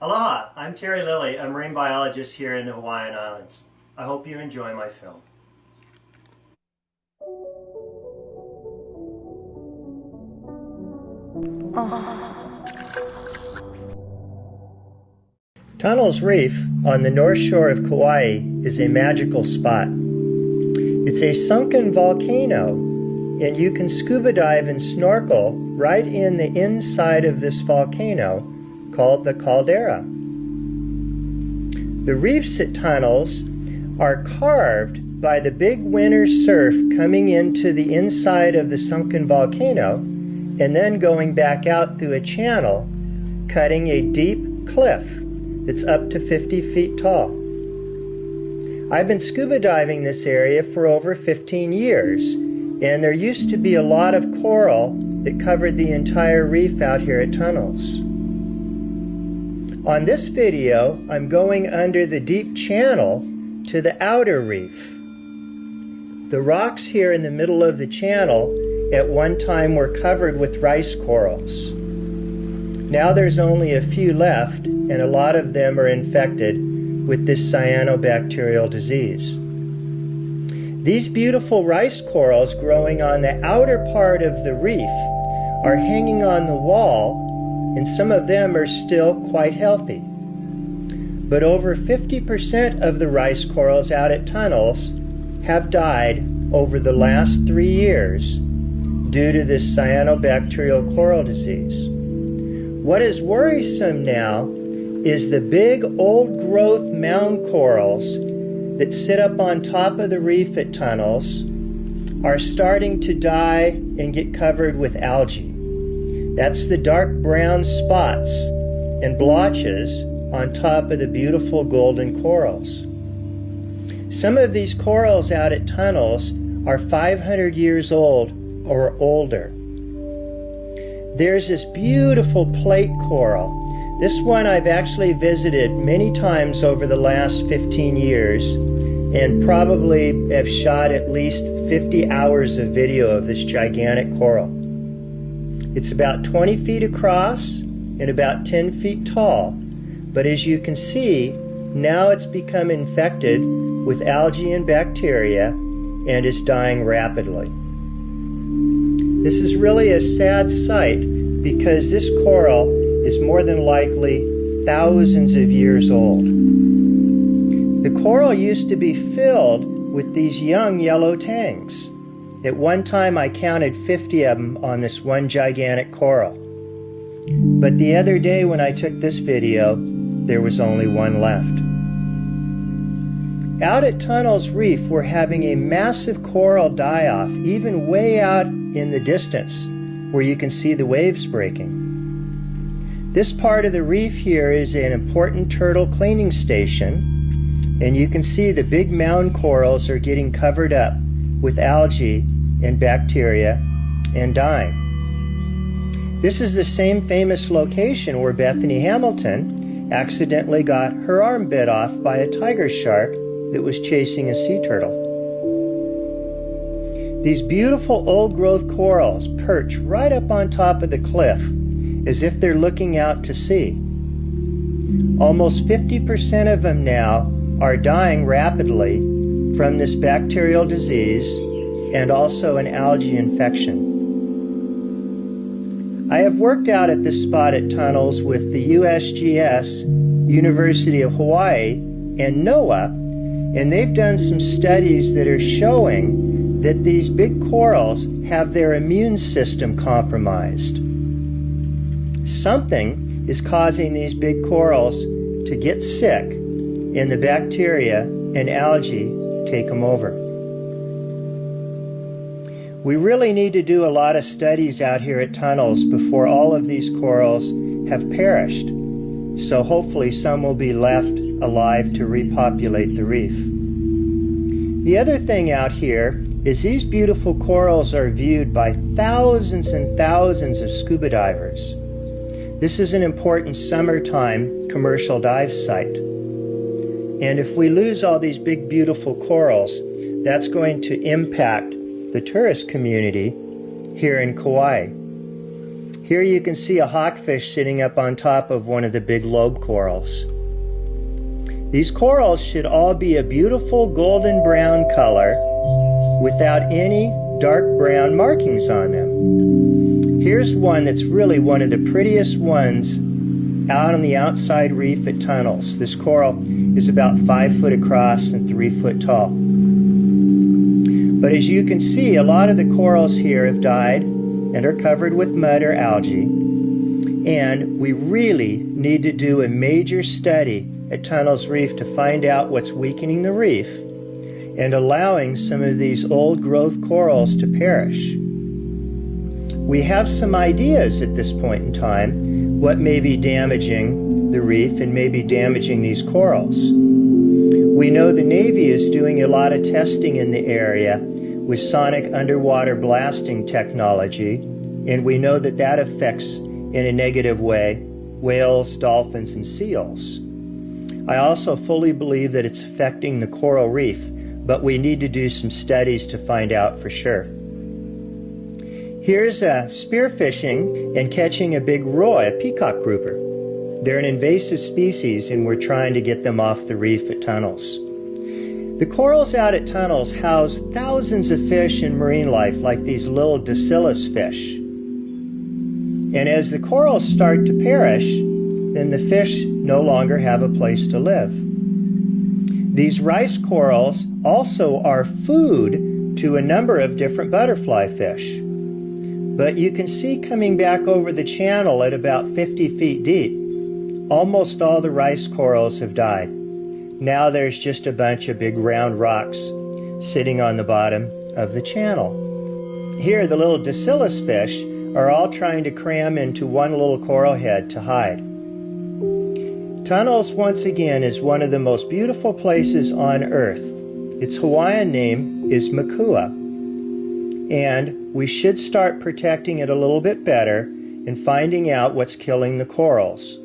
Aloha, I'm Terry Lilly, a marine biologist here in the Hawaiian Islands. I hope you enjoy my film. Tunnels Reef on the north shore of Kauai is a magical spot. It's a sunken volcano, and you can scuba dive and snorkel right in the inside of this volcano called the caldera. The reefs at Tunnels are carved by the big winter surf coming into the inside of the sunken volcano and then going back out through a channel, cutting a deep cliff that's up to 50 feet tall. I've been scuba diving this area for over 15 years, and there used to be a lot of coral that covered the entire reef out here at Tunnels. On this video, I'm going under the deep channel to the outer reef. The rocks here in the middle of the channel at one time were covered with rice corals. Now there's only a few left, and a lot of them are infected with this cyanobacterial disease. These beautiful rice corals growing on the outer part of the reef are hanging on the wall, and some of them are still quite healthy. But over 50% of the rice corals out at Tunnels have died over the last 3 years due to this cyanobacterial coral disease. What is worrisome now is the big old-growth mound corals that sit up on top of the reef at Tunnels are starting to die and get covered with algae. That's the dark brown spots and blotches on top of the beautiful golden corals. Some of these corals out at Tunnels are 500 years old or older. There's this beautiful plate coral. This one I've actually visited many times over the last 15 years and probably have shot at least 50 hours of video of this gigantic coral. It's about 20 feet across and about 10 feet tall, but as you can see, now it's become infected with algae and bacteria and is dying rapidly. This is really a sad sight because this coral is more than likely thousands of years old. The coral used to be filled with these young yellow tangs. At one time I counted 50 of them on this one gigantic coral. But the other day when I took this video, there was only one left. Out at Tunnels Reef, we're having a massive coral die-off, even way out in the distance, where you can see the waves breaking. This part of the reef here is an important turtle cleaning station, and you can see the big mound corals are getting covered up with algae and bacteria and dying. This is the same famous location where Bethany Hamilton accidentally got her arm bit off by a tiger shark that was chasing a sea turtle. These beautiful old-growth corals perch right up on top of the cliff as if they're looking out to sea. Almost 50% of them now are dying rapidly from this bacterial disease and also an algae infection. I have worked out at this spot at Tunnels with the USGS, University of Hawaii, and NOAA, and they've done some studies that are showing that these big corals have their immune system compromised. Something is causing these big corals to get sick, and the bacteria and algae take them over. We really need to do a lot of studies out here at Tunnels before all of these corals have perished, so hopefully some will be left alive to repopulate the reef. The other thing out here is these beautiful corals are viewed by thousands and thousands of scuba divers. This is an important summertime commercial dive site. And if we lose all these big beautiful corals, that's going to impact the tourist community here in Kauai. Here you can see a hawkfish sitting up on top of one of the big lobe corals. These corals should all be a beautiful golden brown color without any dark brown markings on them. Here's one that's really one of the prettiest ones out on the outside reef at Tunnels. This coral is about 5 foot across and 3 foot tall. But as you can see, a lot of the corals here have died and are covered with mud or algae. And we really need to do a major study at Tunnels Reef to find out what's weakening the reef and allowing some of these old growth corals to perish. We have some ideas at this point in time what may be damaging the reef and may be damaging these corals. We know the Navy is doing a lot of testing in the area with sonic underwater blasting technology, and we know that that affects in a negative way whales, dolphins, and seals. I also fully believe that it's affecting the coral reef, but we need to do some studies to find out for sure. Here's spearfishing and catching a big roy, a peacock grouper. They're an invasive species, and we're trying to get them off the reef at Tunnels. The corals out at Tunnels house thousands of fish and marine life, like these little Dacilus fish. And as the corals start to perish, then the fish no longer have a place to live. These rice corals also are food to a number of different butterfly fish. But you can see coming back over the channel at about 50 feet deep, almost all the rice corals have died. Now there's just a bunch of big round rocks sitting on the bottom of the channel. Here the little Dacilus fish are all trying to cram into one little coral head to hide. Tunnels, once again, is one of the most beautiful places on Earth. Its Hawaiian name is Makua, and we should start protecting it a little bit better and finding out what's killing the corals.